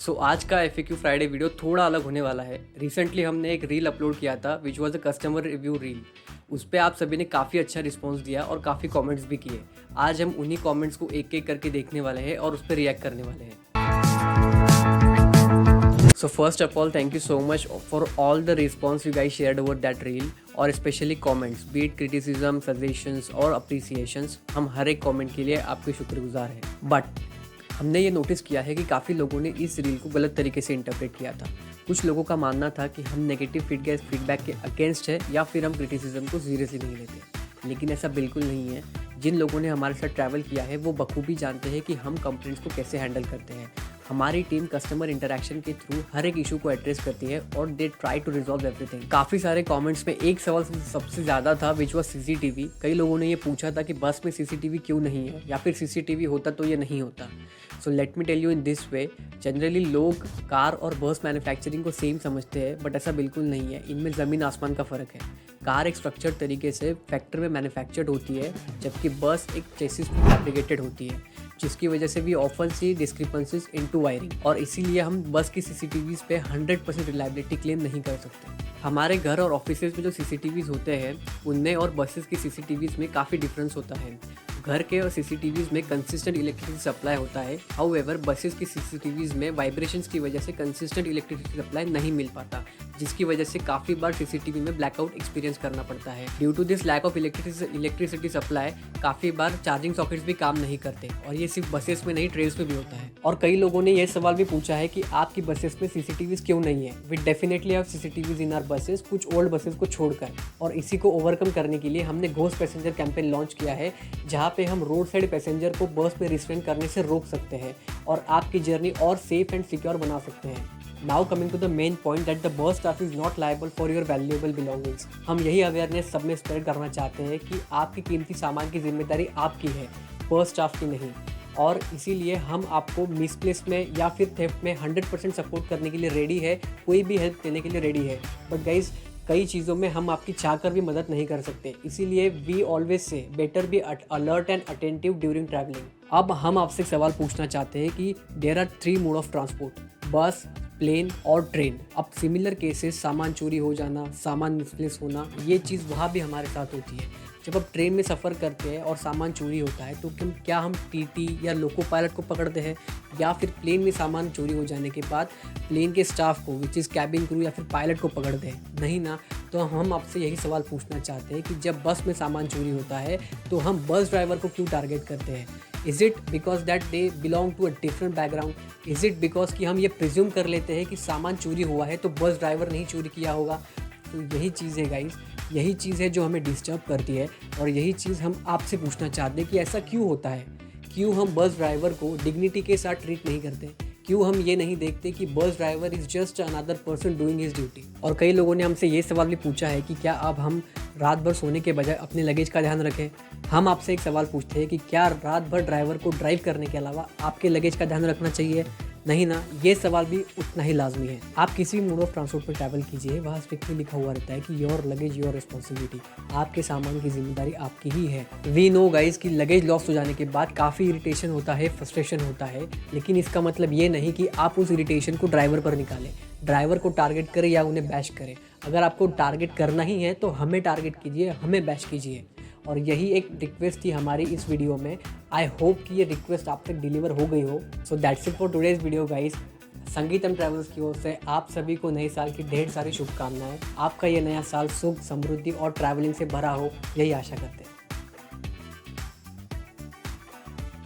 आज का FAQ Friday video थोड़ा अलग होने वाला है। रिसेंटली हमने एक रील अपलोड किया था which was a customer review reel. उस पर आप सभी ने काफ़ी अच्छा रिस्पॉन्स दिया और काफ़ी कमेंट्स भी किए। आज हम उन्हीं कमेंट्स को एक एक करके देखने वाले हैं और उस पर रिएक्ट करने वाले हैं। So first of all, thank you so much for all the response you guys shared over that reel और specially comments, be it criticism, suggestions और appreciations। हम हर एक कमेंट के लिए आपके शुक्रगुजार हैं। बट हमने ये नोटिस किया है कि काफ़ी लोगों ने इस रील को गलत तरीके से इंटरप्रेट किया था। कुछ लोगों का मानना था कि हम नेगेटिव फीडबैक के अगेंस्ट है या फिर हम क्रिटिसिज्म को सीरियसली नहीं लेते, लेकिन ऐसा बिल्कुल नहीं है। जिन लोगों ने हमारे साथ ट्रैवल किया है वो बखूबी जानते हैं कि हम कंप्लेंट्स को कैसे हैंडल करते हैं। हमारी टीम कस्टमर इंटरैक्शन के थ्रू हर एक इशू को एड्रेस करती है और they try to resolve everything. काफ़ी सारे कमेंट्स में एक सवाल सबसे ज़्यादा था विच वॉज CCTV। कई लोगों ने ये पूछा था कि बस में CCTV क्यों नहीं है या फिर CCTV होता तो ये नहीं होता। So let me tell you in this way, generally लोग कार और बस मैन्युफैक्चरिंग को सेम समझते हैं, बट ऐसा बिल्कुल नहीं है। इनमें ज़मीन आसमान का फ़र्क है। कार एक स्ट्रक्चर्ड तरीके से फैक्ट्री में मैन्युफैक्चर्ड होती है, जबकि बस एक चेसिस में फैब्रिकेटेड होती है, जिसकी वजह से भी ऑफन सी डिस्क्रिपेंसीज इनटू वायरिंग, और इसीलिए हम बस की CCTVs पे 100% रिलायबिलिटी क्लेम नहीं कर सकते। हमारे घर और ऑफिसेज में जो CCTVs होते हैं उनमें और बसेस की CCTVs में काफ़ी डिफरेंस होता है। घर के और CCTVs में कंसिस्टेंट इलेक्ट्रिसिटी सप्लाई होता है, हाउएवर बसेस की CCTVs में वाइब्रेशंस की वजह से कंसिस्टेंट इलेक्ट्रिसिटी सप्लाई नहीं मिल पाता, जिसकी वजह से काफ़ी बार CCTV में ब्लैकआउट एक्सपीरियंस करना पड़ता है। Due to this lack of electricity supply काफ़ी बार चार्जिंग सॉकेट्स भी काम नहीं करते, और ये सिर्फ बसेस में नहीं ट्रेन्स में भी होता है। और कई लोगों ने यह सवाल भी पूछा है कि आपकी बसेस में CCTVs क्यों नहीं है। We definitely have CCTVs in our buses, कुछ ओल्ड बसेस को छोड़कर। और इसी को ओवरकम करने के लिए हमने घोस्ट पैसेंजर कैंपेन लॉन्च किया है, जहाँ पे हम रोड साइड पैसेंजर को बस में रिस्ट्रेन करने से रोक सकते हैं और आपकी जर्नी और सेफ एंड सिक्योर बना सकते हैं। Now coming to the main point that the bus staff is not liable for your valuable belongings. हम यही अवेयरनेस सब में स्प्रेड करना चाहते हैं कि आपकी कीमती सामान की जिम्मेदारी आपकी है, बस स्टाफ की नहीं। और इसीलिए हम आपको मिसप्लेस में या फिर थेफ्ट में 100% सपोर्ट करने के लिए रेडी है, कोई भी हेल्प देने के लिए रेडी है। बट गाइज, कई चीज़ों में हम आपकी चाह कर भी मदद नहीं कर सकते, इसीलिए we always say better be alert and attentive during travelling. अब हम आपसे सवाल पूछना चाहते हैं कि there are 3 mode of transport, bus, plane और ट्रेन। अब सिमिलर केसेस, सामान चोरी हो जाना, सामान मिसप्लेस होना, ये चीज़ वहाँ भी हमारे साथ होती है। जब आप ट्रेन में सफ़र करते हैं और सामान चोरी होता है तो क्या हम TT या लोको पायलट को पकड़ते हैं, या फिर प्लेन में सामान चोरी हो जाने के बाद प्लेन के स्टाफ को विच इज़ कैबिन क्रू या फिर पायलट को पकड़ते हैं? नहीं ना। तो हम आपसे यही सवाल पूछना चाहते हैं कि जब बस में सामान चोरी होता है तो हम बस ड्राइवर को क्यों टारगेट करते हैं? Is it because that they belong to a different background? Is it because कि हम ये प्रिज्यूम कर लेते हैं कि सामान चोरी हुआ है तो बस ड्राइवर नहीं चोरी किया होगा? तो यही चीज़ है गाइस, यही चीज़ है जो हमें डिस्टर्ब करती है, और यही चीज़ हम आपसे पूछना चाहते हैं कि ऐसा क्यों होता है। क्यों हम बस ड्राइवर को डिग्निटी के साथ ट्रीट नहीं करते? क्यों हम ये नहीं देखते कि bus driver is just another person doing his duty? और कई लोगों ने हमसे ये सवाल भी पूछा है कि क्या अब हम रात भर सोने के बजाय अपने लगेज का ध्यान रखें। हम आपसे एक सवाल पूछते हैं कि क्या रात भर ड्राइवर को ड्राइव करने के अलावा आपके लगेज का ध्यान रखना चाहिए? नहीं ना। ये सवाल भी उतना ही लाजमी है। आप किसी भी मोड ऑफ ट्रांसपोर्ट पर ट्रैवल कीजिए, वहाँ स्ट्रिक्टली लिखा हुआ रहता है कि योर लगेज योर रिस्पॉन्सिबिलिटी, आपके सामान की जिम्मेदारी आपकी ही है। वी नो गाइज कि लगेज लॉस्ट हो जाने के बाद काफ़ी इरिटेशन होता है, फ्रस्ट्रेशन होता है, लेकिन इसका मतलब ये नहीं कि आप उस इरिटेशन को ड्राइवर पर निकालें, ड्राइवर को टारगेट करें या उन्हें बैश करें। अगर आपको टारगेट करना ही है तो हमें टारगेट कीजिए, हमें बैश कीजिए। और यही एक रिक्वेस्ट थी हमारी इस वीडियो में। आई होप कि ये रिक्वेस्ट आप तक डिलीवर हो गई हो। So that's it for today's video guys. Sangeetham travels की ओर से आप सभी को नए साल की ढेर सारी शुभकामनाएं। आपका ये नया साल सुख, समृद्धि और ट्रैवलिंग से भरा हो, यही आशा करते हैं।